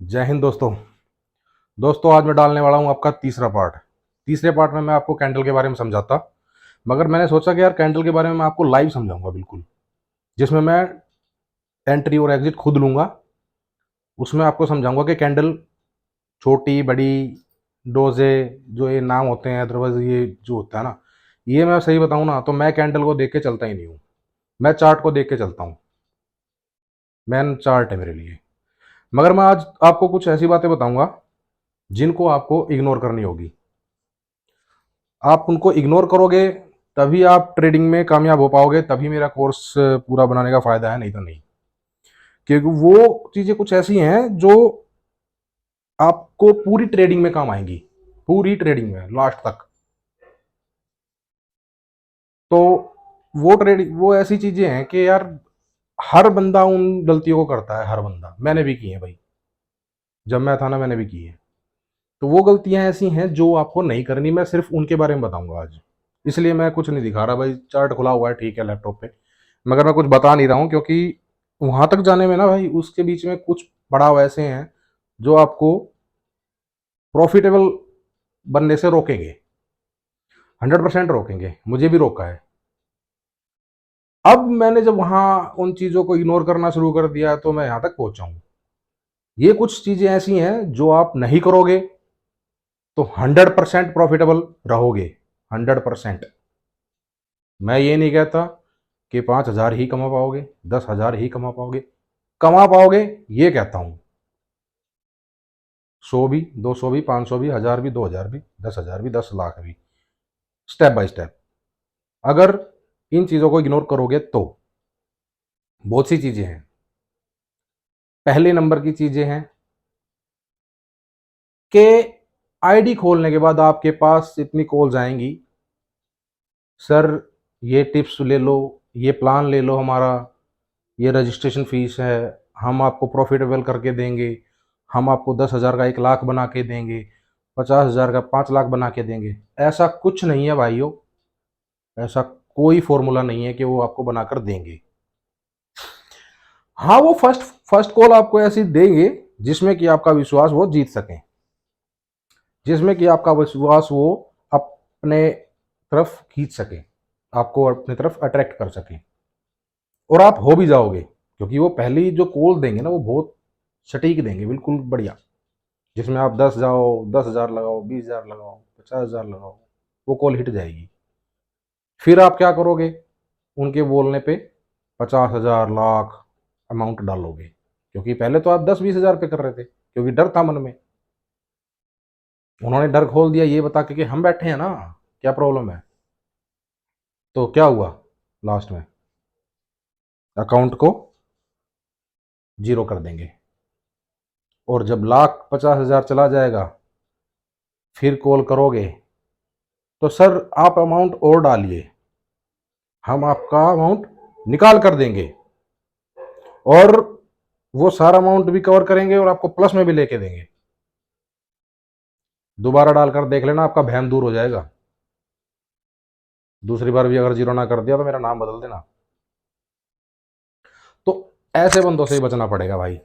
जय हिंद दोस्तों। आज मैं डालने वाला हूँ आपका तीसरा पार्ट। तीसरे पार्ट में मैं आपको कैंडल के बारे में समझाता, मगर मैंने सोचा कि यार कैंडल के बारे में मैं आपको लाइव समझाऊंगा बिल्कुल, जिसमें मैं एंट्री और एग्जिट खुद लूंगा। उसमें आपको समझाऊंगा कि कैंडल छोटी बड़ी डोजे जो ये नाम होते हैं, अदरवाइज ये जो होता है ना, ये मैं सही बताऊं ना तो मैं कैंडल को देख के चलता ही नहीं हूँ। मैं चार्ट को देख के चलता हूँ। मैन चार्ट है मेरे लिए। मगर मैं आज आपको कुछ ऐसी बातें बताऊंगा जिनको आपको इग्नोर करनी होगी। आप उनको इग्नोर करोगे तभी आप ट्रेडिंग में कामयाब हो पाओगे, तभी मेरा कोर्स पूरा बनाने का फायदा है, नहीं तो नहीं। क्योंकि वो चीजें कुछ ऐसी हैं जो आपको पूरी ट्रेडिंग में काम आएंगी, पूरी ट्रेडिंग में लास्ट तक। तो वो ऐसी चीजें हैं कि यार हर बंदा उन गलतियों को करता है, हर बंदा, मैंने भी की है भाई। जब मैं था ना मैंने भी की है। तो वो गलतियां ऐसी हैं जो आपको नहीं करनी, मैं सिर्फ उनके बारे में बताऊंगा आज। इसलिए मैं कुछ नहीं दिखा रहा भाई, चार्ट खुला हुआ है ठीक है लैपटॉप पे, मगर मैं कुछ बता नहीं रहा हूँ क्योंकि वहां तक जाने में ना भाई उसके बीच में कुछ पड़ाव ऐसे हैं जो आपको प्रॉफिटेबल बनने से रोकेंगे। 100% रोकेंगे, मुझे भी रोका है। अब मैंने जब वहां उन चीजों को इग्नोर करना शुरू कर दिया तो मैं यहां तक पहुंचा हूं। ये कुछ चीजें ऐसी हैं जो आप नहीं करोगे तो 100% प्रॉफिटेबल रहोगे। 100%। मैं ये नहीं कहता कि 5,000 ही कमा पाओगे, 10,000 ही कमा पाओगे ये कहता हूं। 100 भी, 200 भी, 500 भी, 1,000 भी, 2,000 भी, 10,000 भी, 10 लाख भी, स्टेप बाय स्टेप। अगर इन चीजों को इग्नोर करोगे तो बहुत सी चीजें हैं। पहले नंबर की चीजें हैं कि आईडी खोलने के बाद आपके पास इतनी कॉल्स आएंगी, सर ये टिप्स ले लो, ये प्लान ले लो हमारा, ये रजिस्ट्रेशन फीस है, हम आपको प्रॉफिटेबल करके देंगे, हम आपको 10,000 का 1 लाख बना के देंगे, 50,000 का 5 लाख बना के देंगे। ऐसा कुछ नहीं है भाइयों। ऐसा कोई फॉर्मूला नहीं है कि वो आपको बनाकर देंगे। हाँ, वो फर्स्ट फर्स्ट कॉल आपको ऐसी देंगे जिसमें कि आपका विश्वास वो जीत सकें, जिसमें कि आपका विश्वास वो अपने तरफ खींच सके, आपको अपनी तरफ अट्रैक्ट कर सके, और आप हो भी जाओगे। क्योंकि वो पहली जो कॉल देंगे ना वो बहुत सटीक देंगे, बिल्कुल बढ़िया, जिसमें आप 10 जाओ, 10,000 लगाओ, 20,000 लगाओ, 50,000 लगाओ, वो कॉल हिट जाएगी। फिर आप क्या करोगे, उनके बोलने पे 50,000 लाख अमाउंट डालोगे, क्योंकि पहले तो आप 10-20 हज़ार पे कर रहे थे क्योंकि डर था मन में। उन्होंने डर खोल दिया ये बता के कि हम बैठे हैं ना, क्या प्रॉब्लम है। तो क्या हुआ लास्ट में, अकाउंट को जीरो कर देंगे। और जब 1,50,000 चला जाएगा फिर कॉल करोगे तो सर आप अमाउंट और डालिए, हम आपका अमाउंट निकाल कर देंगे, और वो सारा अमाउंट भी कवर करेंगे और आपको प्लस में भी लेके देंगे। दोबारा डालकर देख लेना, आपका भैम दूर हो जाएगा। दूसरी बार भी अगर जीरो ना कर दिया तो मेरा नाम बदल देना। तो ऐसे बंदों से ही बचना पड़ेगा भाई,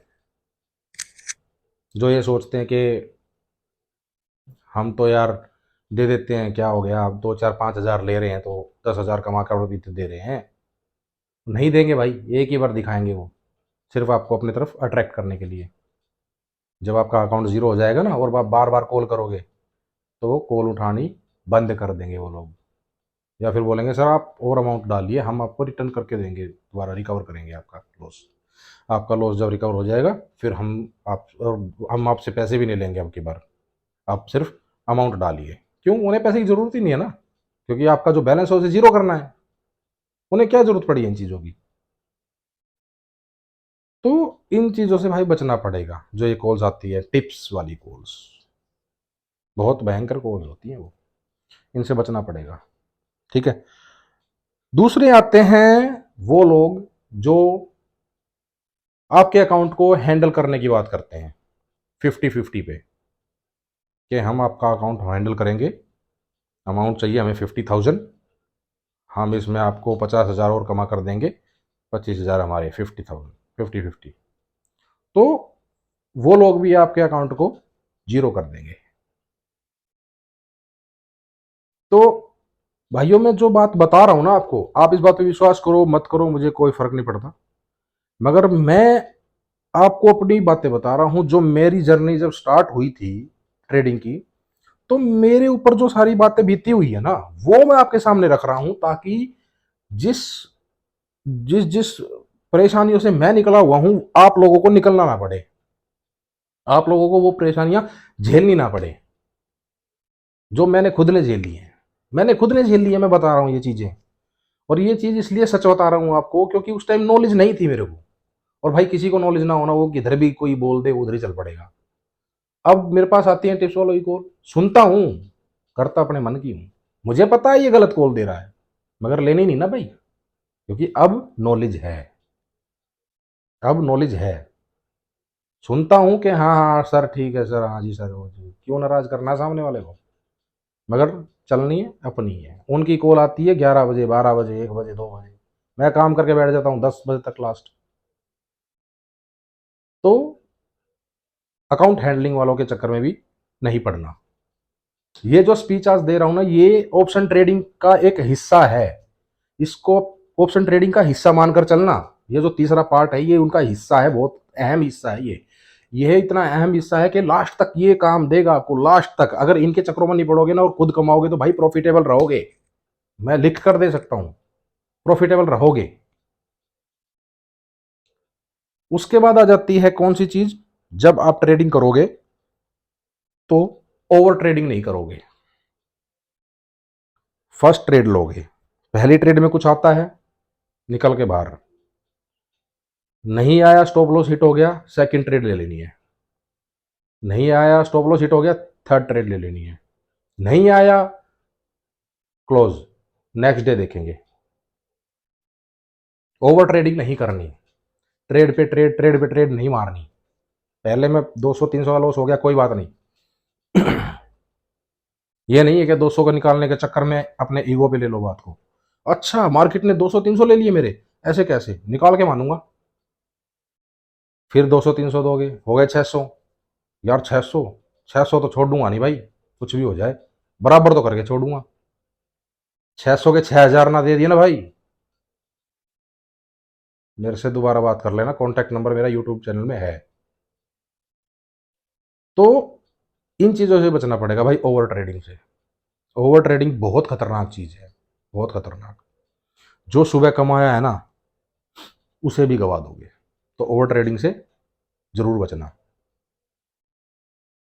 जो ये सोचते हैं कि हम तो यार दे देते हैं, क्या हो गया, आप 2, 4, 5 हज़ार ले रहे हैं तो 10,000 कमा कर भी तो दे रहे हैं। नहीं देंगे भाई, एक ही बार दिखाएंगे वो, सिर्फ आपको अपनी तरफ अट्रैक्ट करने के लिए। जब आपका अकाउंट जीरो हो जाएगा ना और आप बार बार कॉल करोगे तो वो कॉल उठानी बंद कर देंगे वो लोग, या फिर बोलेंगे सर आप और अमाउंट डालिए, हम आपको रिटर्न करके देंगे, दोबारा रिकवर करेंगे आपका लॉस। आपका लॉस जब रिकवर हो जाएगा फिर हम आपसे पैसे भी नहीं लेंगे अब की बार, आप सिर्फ अमाउंट डालिए। क्यों, उन्हें पैसे की जरूरत ही नहीं है ना, क्योंकि आपका जो बैलेंस है उसे जीरो करना है। उन्हें क्या जरूरत पड़ी है इन चीज़ों की। तो इन चीज़ों से भाई बचना पड़ेगा। जो ये कॉल्स आती है टिप्स वाली कॉल्स, बहुत भयंकर कॉल्स होती हैं वो, इनसे बचना पड़ेगा। ठीक है। दूसरे आते हैं वो लोग जो आपके अकाउंट को हैंडल करने की बात करते हैं 50-50 पे, कि हम आपका अकाउंट हैंडल करेंगे, अमाउंट चाहिए हमें 50,000, हम इसमें आपको 50,000 और कमा कर देंगे, 25,000 हमारे, 50,000, 50-50। तो वो लोग भी आपके अकाउंट को जीरो कर देंगे। तो भाइयों, मैं जो बात बता रहा हूं ना आपको, आप इस बात पे विश्वास करो मत करो मुझे कोई फर्क नहीं पड़ता, मगर मैं आपको अपनी बातें बता रहा हूं। जो मेरी जर्नी जब स्टार्ट हुई थी ट्रेडिंग की, तो मेरे ऊपर जो सारी बातें बीती हुई है ना, वो मैं आपके सामने रख रहा हूं, ताकि जिस जिस जिस परेशानियों से मैं निकला हुआ हूं, आप लोगों को निकलना ना पड़े, आप लोगों को वो परेशानियां झेलनी ना पड़े जो मैंने खुद ने झेल ली है। मैंने खुद ने झेल ली है, मैं बता रहा हूं ये चीजें। और ये चीज इसलिए सच बता रहा हूं आपको, क्योंकि उस टाइम नॉलेज नहीं थी मेरे को। और भाई, किसी को नॉलेज ना होना, वो किधर भी कोई बोल दे उधर ही चल पड़ेगा। अब मेरे पास आती है टिप्स वालों की कॉल, सुनता हूं, करता अपने मन की हूं। मुझे पता है ये गलत कॉल दे रहा है, मगर लेनी नहीं ना भाई, क्योंकि अब नॉलेज है। अब नॉलेज है। सुनता हूं कि हाँ हाँ सर, ठीक है सर, हाँ जी सर, वो जी, क्यों नाराज करना सामने वाले को। मगर चलनी है अपनी है। उनकी कॉल आती है 11 बजे, 12 बजे, 1 बजे, 2 बजे, मैं काम करके बैठ जाता हूँ 10 बजे तक लास्ट। तो अकाउंट हैंडलिंग वालों के चक्कर में भी नहीं पड़ना। ये जो स्पीच आज दे रहा हूं ना, ये ऑप्शन ट्रेडिंग का एक हिस्सा है। इसको ऑप्शन ट्रेडिंग का हिस्सा मानकर चलना। ये जो तीसरा पार्ट है, ये उनका हिस्सा है, बहुत अहम हिस्सा है ये इतना अहम हिस्सा है कि लास्ट तक ये काम देगा आपको। लास्ट तक अगर इनके चक्रों में नहीं पड़ोगे ना और खुद कमाओगे, तो भाई प्रॉफिटेबल रहोगे। मैं लिख कर दे सकता हूं, प्रॉफिटेबल रहोगे। उसके बाद आ जाती है कौन सी चीज, जब आप ट्रेडिंग करोगे तो ओवर ट्रेडिंग नहीं करोगे। फर्स्ट ट्रेड लोगे, पहली ट्रेड में कुछ आता है, निकल के बाहर। नहीं आया, स्टॉप लॉस हिट हो गया, सेकंड ट्रेड ले लेनी है। नहीं आया, स्टॉप लॉस हिट हो गया, थर्ड ट्रेड ले लेनी है। नहीं आया, क्लोज, नेक्स्ट डे देखेंगे। ओवर ट्रेडिंग नहीं करनी, ट्रेड पे ट्रेड, ट्रेड पे ट्रेड नहीं मारनी। पहले में 200 300 का लॉस हो गया, कोई बात नहीं। ये नहीं है कि 200 को निकालने के चक्कर में अपने ईगो पे ले लो बात को। अच्छा, मार्केट ने 200 300 ले लिए मेरे, ऐसे कैसे, निकाल के मानूंगा। फिर 200 300 दोगे, हो गए 600। यार 600, 600 तो छोड़ दूंगा नहीं भाई, कुछ भी हो जाए बराबर तो करके छोड़ूंगा। 600 के 6000 ना दे दिए ना भाई, मेरे से दोबारा बात कर लेना, कॉन्टैक्ट नंबर मेरा यूट्यूब चैनल में है। तो इन चीज़ों से बचना पड़ेगा भाई, ओवर ट्रेडिंग से। ओवर ट्रेडिंग बहुत खतरनाक चीज़ है, बहुत खतरनाक। जो सुबह कमाया है ना, उसे भी गवा दोगे। तो ओवर ट्रेडिंग से जरूर बचना।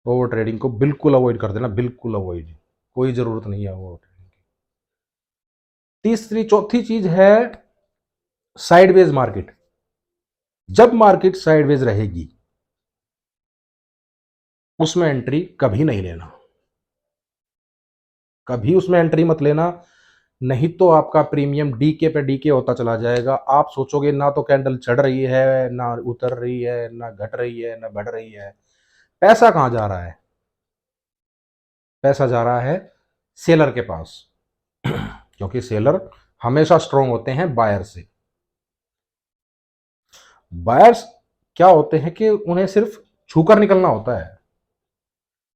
ओवर ट्रेडिंग को बिल्कुल अवॉइड कर देना, बिल्कुल अवॉइड। कोई ज़रूरत नहीं है ओवर ट्रेडिंग की। तीसरी चौथी चीज़ है साइडवेज मार्केट। जब मार्केट साइडवेज रहेगी, उसमें एंट्री कभी नहीं लेना, कभी उसमें एंट्री मत लेना। नहीं तो आपका प्रीमियम डीके पे डीके होता चला जाएगा। आप सोचोगे ना तो कैंडल चढ़ रही है, ना उतर रही है, ना घट रही है, ना बढ़ रही है। पैसा कहां जा रहा है? पैसा जा रहा है सेलर के पास, क्योंकि सेलर हमेशा स्ट्रांग होते हैं बायर से। बायर्स क्या होते हैं कि उन्हें सिर्फ छूकर निकलना होता है।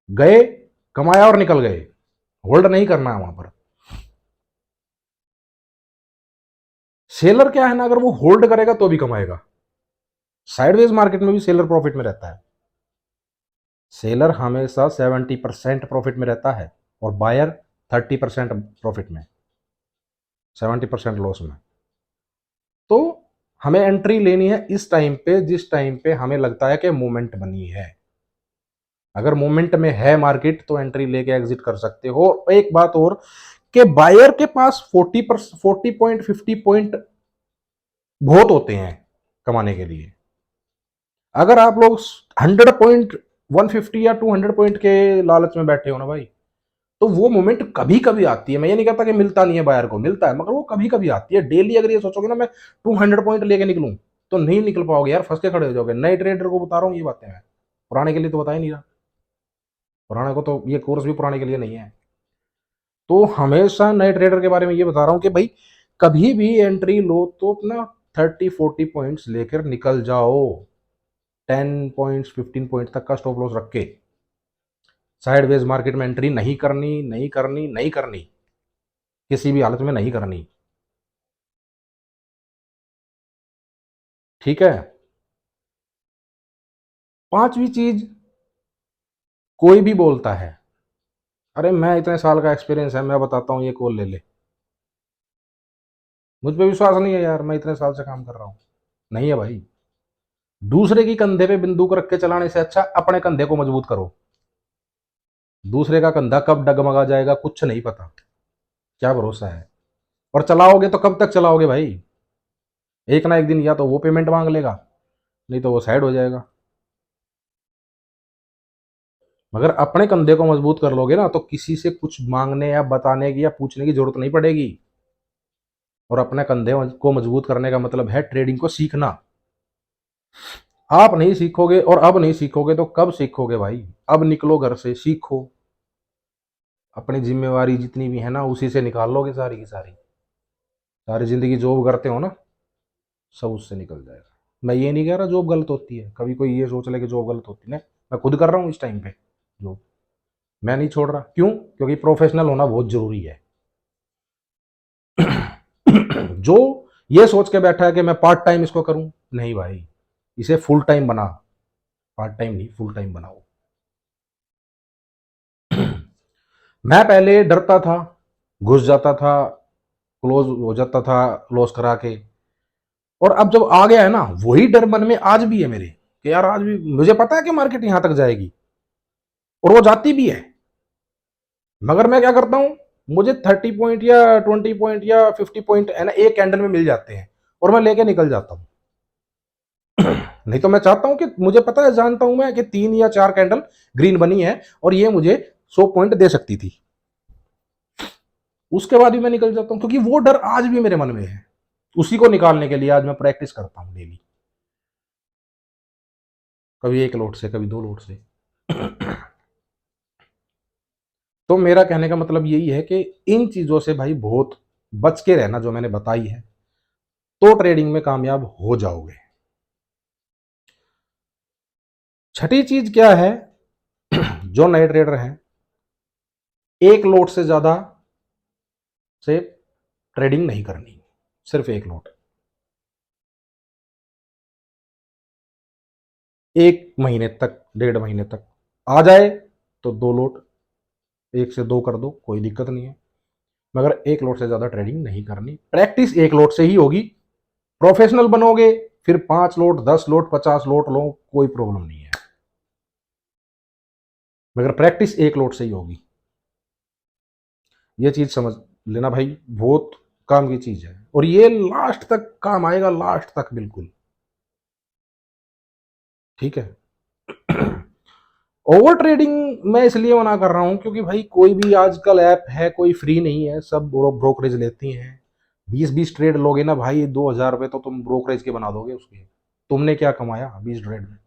गए, कमाया और निकल गए, होल्ड नहीं करना है वहां पर। सेलर क्या है ना, अगर वो होल्ड करेगा तो भी कमाएगा। साइडवेज मार्केट में भी सेलर प्रॉफिट में रहता है। सेलर हमेशा 70% प्रॉफिट में रहता है, और बायर 30% प्रॉफिट में, 70% लॉस में। तो हमें एंट्री लेनी है इस टाइम पे, जिस टाइम पे हमें लगता है कि मूवमेंट बनी है। अगर मूवमेंट में है मार्केट, तो एंट्री लेके एग्जिट कर सकते हो। एक बात और, कि बायर के पास 40 पॉइंट 50 पॉइंट बहुत होते हैं कमाने के लिए। अगर आप लोग 100 पॉइंट, 150 या 200 पॉइंट के लालच में बैठे हो ना भाई, तो वो मोमेंट कभी कभी आती है। मैं ये नहीं कहता कि मिलता नहीं है, बायर को मिलता है, मगर वो कभी कभी आती है। डेली अगर ये सोचोगे ना मैं 200 पॉइंट लेके निकलूं, तो नहीं निकल पाओगे यार, फंस के खड़े हो जाओगे। नए ट्रेडर को बता रहा हूँ ये बातें मैं, पुराने के लिए तो बता ही नहीं रहा। पुराने को तो ये कोर्स भी पुराने के लिए नहीं है। तो हमेशा नए ट्रेडर के बारे में ये बता रहा हूँ कि भाई, कभी भी एंट्री लो तो अपना 30 40 पॉइंट्स लेकर निकल जाओ। 10 पॉइंट्स 15 पॉइंट तक का स्टॉप लॉस रख के साइडवेज मार्केट में एंट्री नहीं करनी, नहीं करनी, नहीं करनी, किसी भी हालत में नहीं करनी। ठीक है। पांचवी चीज, कोई भी बोलता है अरे मैं इतने साल का एक्सपीरियंस है, मैं बताता हूं, ये कॉल ले ले। मुझ पे विश्वास नहीं है यार, मैं इतने साल से काम कर रहा हूं। नहीं है भाई। दूसरे की कंधे पे बंदूक रख के चलाने से अच्छा अपने कंधे को मजबूत करो। दूसरे का कंधा कब डगमगा जाएगा कुछ नहीं पता, क्या भरोसा है। और चलाओगे तो कब तक चलाओगे भाई? एक ना एक दिन या तो वो पेमेंट मांग लेगा, नहीं तो वो साइड हो जाएगा। मगर अपने कंधे को मजबूत कर लोगे ना, तो किसी से कुछ मांगने या बताने की या पूछने की जरूरत नहीं पड़ेगी। और अपने कंधे को मजबूत करने का मतलब है ट्रेडिंग को सीखना। आप नहीं सीखोगे और अब नहीं सीखोगे तो कब सीखोगे भाई? अब निकलो घर से, सीखो। अपनी जिम्मेवारी जितनी भी है ना, उसी से निकाल लोगे सारी की सारी। सारी जिंदगी जॉब करते हो ना, सब उससे निकल जाएगा। मैं ये नहीं कह रहा जॉब गलत होती है, कभी कोई ये सोच ले कि जॉब गलत होती है। मैं खुद कर रहा हूँ इस टाइम पे जॉब, मैं नहीं छोड़ रहा। क्यों? क्योंकि प्रोफेशनल होना बहुत जरूरी है। जो ये सोच के बैठा है कि मैं पार्ट टाइम इसको करूं, नहीं भाई, इसे फुल टाइम बना। पार्ट टाइम नहीं, फुल टाइम बनाओ। मैं पहले डरता था, घुस जाता था, क्लोज हो जाता था लॉस करा के। और अब जब आ गया है ना, वही डर मन में आज भी है मेरे कि यार आज भी मुझे पता है कि मार्केट यहां तक जाएगी, और वो जाती भी है। मगर मैं क्या करता हूं, मुझे 30 पॉइंट या 20 पॉइंट या 50 पॉइंट है ना एक कैंडल में मिल जाते हैं, और मैं लेके निकल जाता हूं। नहीं तो मैं चाहता हूं कि मुझे पता है, जानता हूं मैं कि 3 या 4 कैंडल ग्रीन बनी है और ये मुझे 100 पॉइंट दे सकती थी, उसके बाद भी मैं निकल जाता हूं, क्योंकि वो डर आज भी मेरे मन में है। उसी को निकालने के लिए आज मैं प्रैक्टिस करता हूं डेली, कभी एक लोट से, कभी 2 लोट से। तो मेरा कहने का मतलब यही है कि इन चीजों से भाई बहुत बच के रहना, जो मैंने बताई है, तो ट्रेडिंग में कामयाब हो जाओगे। छठी चीज क्या है? जो नए ट्रेडर हैं, एक लोट से ज्यादा से ट्रेडिंग नहीं करनी, सिर्फ एक लोट। 1 महीने तक, 1.5 महीने तक आ जाए तो 2 लोट, 1 से 2 कर दो, कोई दिक्कत नहीं है। मगर एक लोट से ज्यादा ट्रेडिंग नहीं करनी। प्रैक्टिस एक लोट से ही होगी। प्रोफेशनल बनोगे फिर 5 लोट, 10 लोट, 50 लोट लो, कोई प्रॉब्लम नहीं है, मगर प्रैक्टिस एक लोट से ही होगी। ये चीज समझ लेना भाई, बहुत काम की चीज है, और ये लास्ट तक काम आएगा, लास्ट तक बिल्कुल। ठीक है। ओवर ट्रेडिंग मैं इसलिए मना कर रहा हूं क्योंकि भाई कोई भी आजकल ऐप है, कोई फ्री नहीं है, सब ब्रोकरेज लेती हैं। 20-20 ट्रेड लोगे ना भाई, 2,000 रुपये तो तुम ब्रोकरेज के बना दोगे उसके। तुमने क्या कमाया 20 ट्रेड में?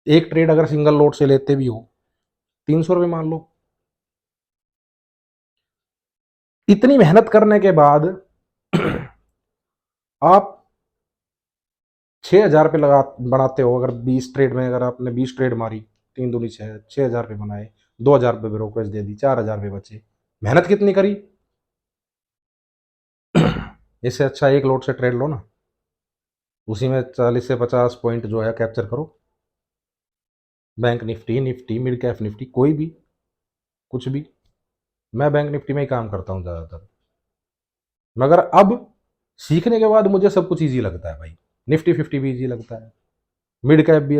एक ट्रेड अगर सिंगल लोट से लेते भी हो, 300 रुपये मान लो। इतनी मेहनत करने के बाद आप 6,000 रुपये लगा बनाते हो, अगर 20 ट्रेड में, अगर आपने 20 ट्रेड मारी, 3 दूनी 6,000 रुपये बनाए, 2,000 रुपये ब्रोकरेज दे दी, 4,000 रुपये बचे। मेहनत कितनी करी? इससे अच्छा एक लोट से ट्रेड लो ना, उसी में 40 से 50 पॉइंट जो है कैप्चर करो। Bank Nifty, Nifty mid cap Nifty, कोई भी, कुछ भी। मैं बैंक निफ्टी में ही काम करता हूँ ज़्यादातर। मगर अब सीखने के बाद मुझे सब कुछ ईजी लगता है भाई। निफ्टी 50 भी ईजी लगता है, मिड कैप भी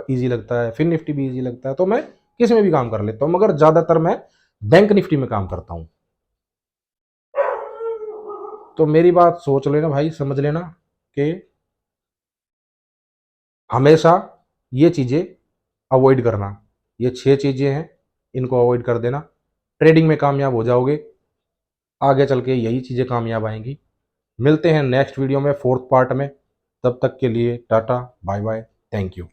ईजी लगता है, फिर निफ्टी भी ईजी लगता है, तो मैं किस में भी काम कर लेता हूँ, मगर ज़्यादातर मैं बैंक निफ्टी में काम करता हूँ। तो मेरी बात सोच लेना भाई, समझ लेना कि हमेशा ये चीज़ें अवॉइड करना। ये 6 चीज़ें हैं, इनको अवॉइड कर देना, ट्रेडिंग में कामयाब हो जाओगे। आगे चल के यही चीज़ें कामयाब आएंगी। मिलते हैं नेक्स्ट वीडियो में, 4th पार्ट में। तब तक के लिए tata, bye bye, thank you.